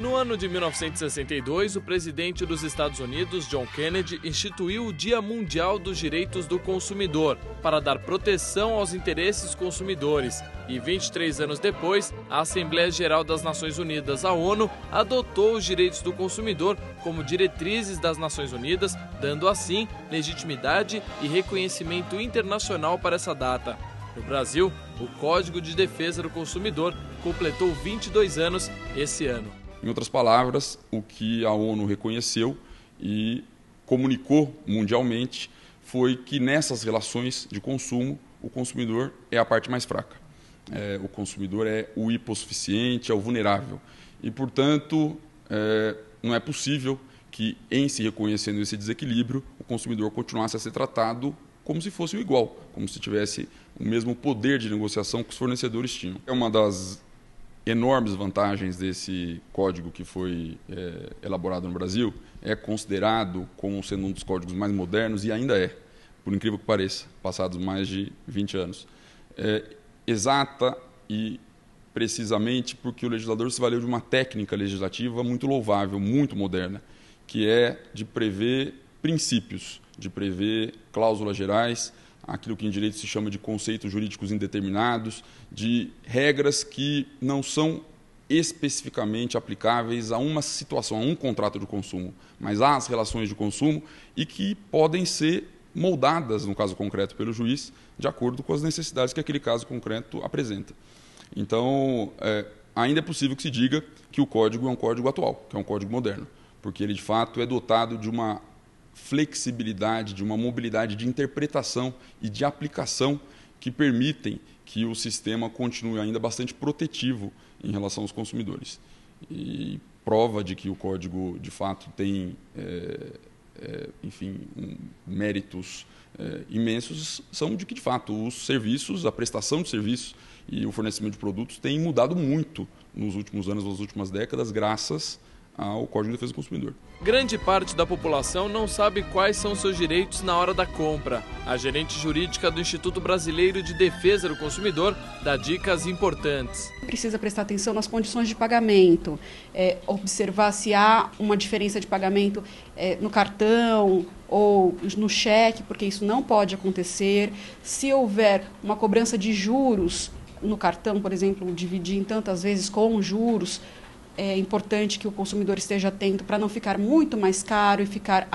No ano de 1962, o presidente dos Estados Unidos, John Kennedy, instituiu o Dia Mundial dos Direitos do Consumidor para dar proteção aos interesses consumidores. E 23 anos depois, a Assembleia Geral das Nações Unidas, a ONU, adotou os direitos do consumidor como diretrizes das Nações Unidas, dando assim legitimidade e reconhecimento internacional para essa data. No Brasil, o Código de Defesa do Consumidor completou 22 anos esse ano. Em outras palavras, o que a ONU reconheceu e comunicou mundialmente foi que nessas relações de consumo, o consumidor é a parte mais fraca. O consumidor é o hipossuficiente, é o vulnerável. E, portanto, não é possível que, em se reconhecendo esse desequilíbrio, o consumidor continuasse a ser tratado como se fosse o igual, como se tivesse o mesmo poder de negociação que os fornecedores tinham. É uma das enormes vantagens desse código que foi elaborado no Brasil, é considerado como sendo um dos códigos mais modernos e ainda é, por incrível que pareça, passados mais de 20 anos. Exata e precisamente porque o legislador se valeu de uma técnica legislativa muito louvável, muito moderna, que é de prever princípios, de prever cláusulas gerais, aquilo que em direito se chama de conceitos jurídicos indeterminados, de regras que não são especificamente aplicáveis a uma situação, a um contrato de consumo, mas às relações de consumo e que podem ser moldadas, no caso concreto, pelo juiz, de acordo com as necessidades que aquele caso concreto apresenta. Então, ainda é possível que se diga que o código é um código atual, que é um código moderno, porque ele, de fato, é dotado de uma flexibilidade, de uma mobilidade de interpretação e de aplicação que permitem que o sistema continue ainda bastante protetivo em relação aos consumidores. E prova de que o código, de fato, tem méritos imensos são de que, de fato, os serviços, a prestação de serviços e o fornecimento de produtos têm mudado muito nos últimos anos, nas últimas décadas, graças ao Código de Defesa do Consumidor. Grande parte da população não sabe quais são seus direitos na hora da compra. A gerente jurídica do Instituto Brasileiro de Defesa do Consumidor dá dicas importantes. Precisa prestar atenção nas condições de pagamento, observar se há uma diferença de pagamento no cartão ou no cheque, porque isso não pode acontecer. Se houver uma cobrança de juros no cartão, por exemplo, dividir em tantas vezes com juros, é importante que o consumidor esteja atento para não ficar muito mais caro e ficar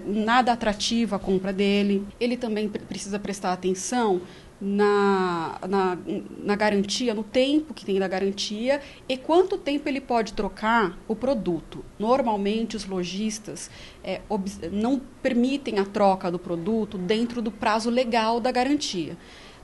nada atrativa a compra dele. Ele também precisa prestar atenção na garantia, no tempo que tem da garantia e quanto tempo ele pode trocar o produto. Normalmente, os lojistas não permitem a troca do produto dentro do prazo legal da garantia.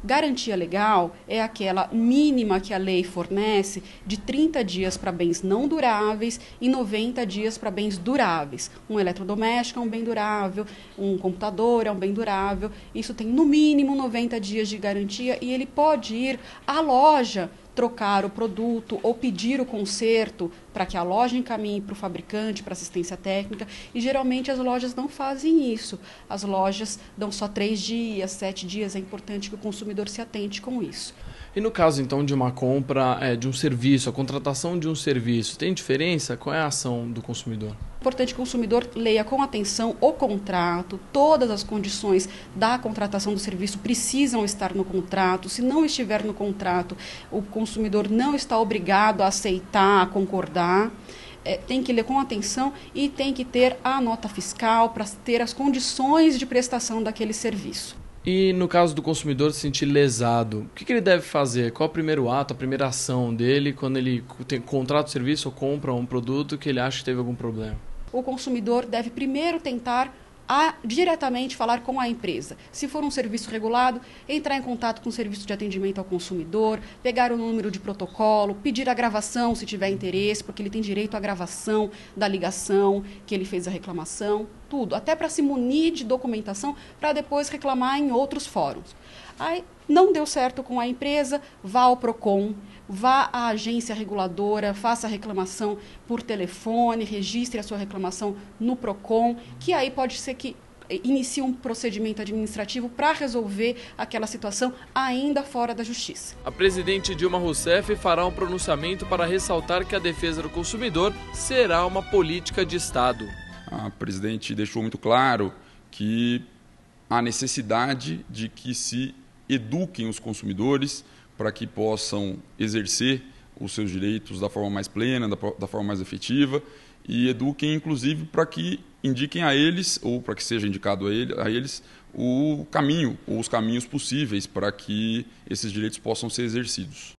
Garantia legal é aquela mínima que a lei fornece de 30 dias para bens não duráveis e 90 dias para bens duráveis. Um eletrodoméstico é um bem durável, um computador é um bem durável. Isso tem no mínimo 90 dias de garantia e ele pode ir à loja trocar o produto ou pedir o conserto para que a loja encaminhe para o fabricante, para assistência técnica, e geralmente as lojas não fazem isso. As lojas dão só 3 dias, 7 dias, é importante que o consumidor se atente com isso. E no caso, então, de uma compra de um serviço, a contratação de um serviço, tem diferença? Qual é a ação do consumidor? É importante que o consumidor leia com atenção o contrato, todas as condições da contratação do serviço precisam estar no contrato. Se não estiver no contrato, o consumidor não está obrigado a aceitar, a concordar. Tem que ler com atenção e tem que ter a nota fiscal para ter as condições de prestação daquele serviço. E no caso do consumidor se sentir lesado, o que ele deve fazer? Qual é o primeiro ato, a primeira ação dele quando ele contrata o serviço ou compra um produto que ele acha que teve algum problema? O consumidor deve primeiro tentar diretamente falar com a empresa. Se for um serviço regulado, entrar em contato com o serviço de atendimento ao consumidor, pegar o número de protocolo, pedir a gravação se tiver interesse, porque ele tem direito à gravação da ligação que ele fez a reclamação, tudo, até para se munir de documentação para depois reclamar em outros fóruns. Aí não deu certo com a empresa, vá ao PROCON, vá à agência reguladora, faça a reclamação por telefone, registre a sua reclamação no PROCON, que aí pode ser que inicie um procedimento administrativo para resolver aquela situação ainda fora da justiça. A presidente Dilma Rousseff fará um pronunciamento para ressaltar que a defesa do consumidor será uma política de Estado. A presidente deixou muito claro que há necessidade de que se eduquem os consumidores para que possam exercer os seus direitos da forma mais plena, da forma mais efetiva, e eduquem, inclusive, para que indiquem a eles, ou para que seja indicado a eles, o caminho ou os caminhos possíveis para que esses direitos possam ser exercidos.